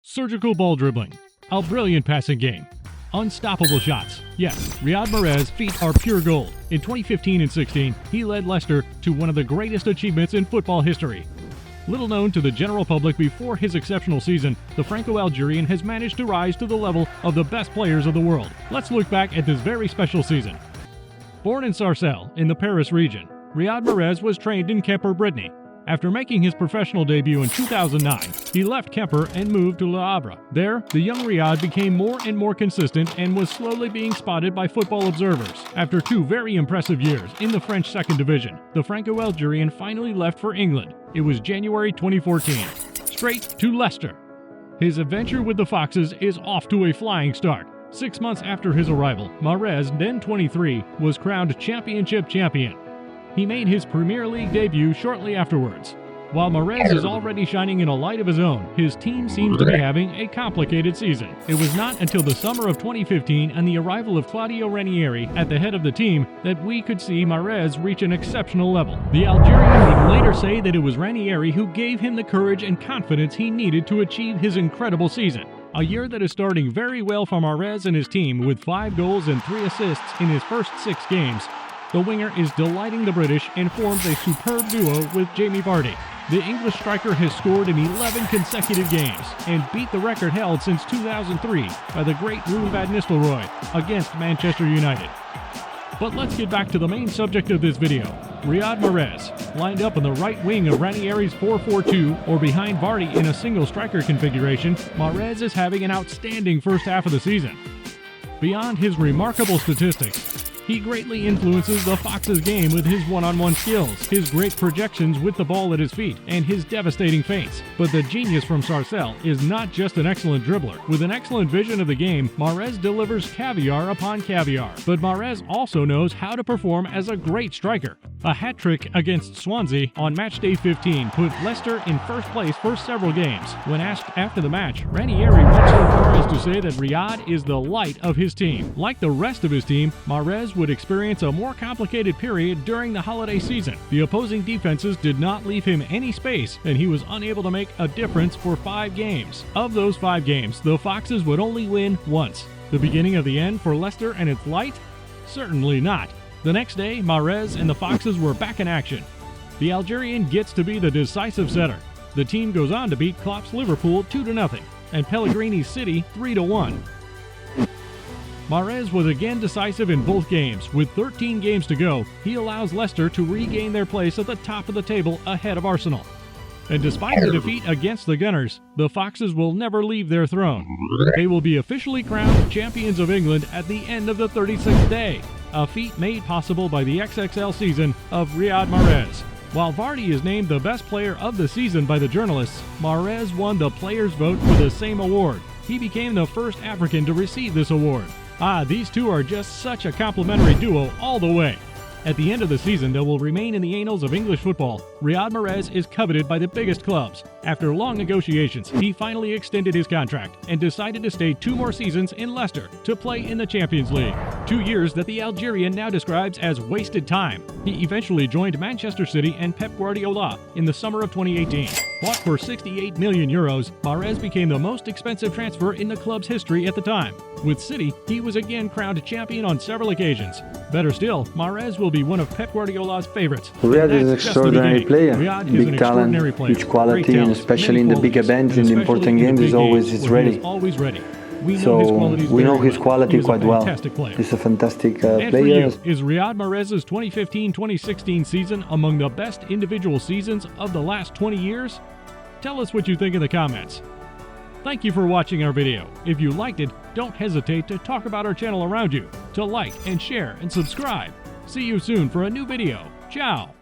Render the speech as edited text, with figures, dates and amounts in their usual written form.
Surgical ball dribbling, a brilliant passing game, unstoppable shots. Yes, Riyad Mahrez's feet are pure gold. In 2015 and 16, he led Leicester to one of the greatest achievements in football history. Little known to the general public before his exceptional season, the Franco-Algerian has managed to rise to the level of the best players of the world. Let's look back at this very special season. Born in Sarcelles, in the Paris region, Riyad Mahrez was trained in Kemper, Brittany. After making his professional debut in 2009, he left Kemper and moved to Le Havre. There, the young Riyad became more and more consistent and was slowly being spotted by football observers. After 2 very impressive years in the French second division, the Franco-Algerian finally left for England. It was January 2014. Straight to Leicester. His adventure with the Foxes is off to a flying start. 6 months after his arrival, Mahrez, then 23, was crowned championship champion. He made his Premier League debut shortly afterwards. While Mahrez is already shining in a light of his own, his team seems to be having a complicated season. It was not until the summer of 2015 and the arrival of Claudio Ranieri at the head of the team that we could see Mahrez reach an exceptional level. The Algerian would later say that it was Ranieri who gave him the courage and confidence he needed to achieve his incredible season. A year that is starting very well for Mahrez and his team with 5 goals and 3 assists in his first 6 games. The winger is delighting the British and forms a superb duo with Jamie Vardy. The English striker has scored in 11 consecutive games and beat the record held since 2003 by the great Ruud van Nistelrooy against Manchester United. But let's get back to the main subject of this video. Riyad Mahrez, lined up on the right wing of Ranieri's 4-4-2 or behind Vardy in a single striker configuration, Mahrez is having an outstanding first half of the season. Beyond his remarkable statistics, he greatly influences the Foxes' game with his one-on-one skills, his great projections with the ball at his feet, and his devastating feints. But the genius from Sarcelles is not just an excellent dribbler. With an excellent vision of the game, Mahrez delivers caviar upon caviar. But Mahrez also knows how to perform as a great striker. A hat-trick against Swansea on matchday 15 put Leicester in first place for several games. When asked after the match, Ranieri went so far as to say that Riyad is the light of his team. Like the rest of his team, Mahrez would experience a more complicated period during the holiday season. The opposing defenses did not leave him any space, and he was unable to make a difference for 5 games. Of those 5 games, the Foxes would only win once. The beginning of the end for Leicester and its light? Certainly not. The next day, Mahrez and the Foxes were back in action. The Algerian gets to be the decisive setter. The team goes on to beat Klopp's Liverpool 2-0 and Pellegrini's City 3-1. Mahrez was again decisive in both games. With 13 games to go, he allows Leicester to regain their place at the top of the table ahead of Arsenal. And despite the defeat against the Gunners, the Foxes will never leave their throne. They will be officially crowned champions of England at the end of the 36th day, a feat made possible by the XXL season of Riyad Mahrez. While Vardy is named the best player of the season by the journalists, Mahrez won the players' vote for the same award. He became the first African to receive this award. These two are just such a complimentary duo all the way. At the end of the season that will remain in the annals of English football, Riyad Mahrez is coveted by the biggest clubs. After long negotiations, he finally extended his contract and decided to stay 2 more seasons in Leicester to play in the Champions League. 2 years that the Algerian now describes as wasted time. He eventually joined Manchester City and Pep Guardiola in the summer of 2018. Bought for €68 million, Mahrez became the most expensive transfer in the club's history at the time. With City, he was again crowned champion on several occasions. Better still, Mahrez will be one of Pep Guardiola's favorites. Riyad is an extraordinary player, big talent, huge quality, and especially in the big events, in the important games, he's always ready. So we know his quality quite well. He's a fantastic player. For you, is Riyad Mahrez's 2015-2016 season among the best individual seasons of the last 20 years? Tell us what you think in the comments. Thank you for watching our video. If you liked it, don't hesitate to talk about our channel around you, to like and share and subscribe. See you soon for a new video. Ciao!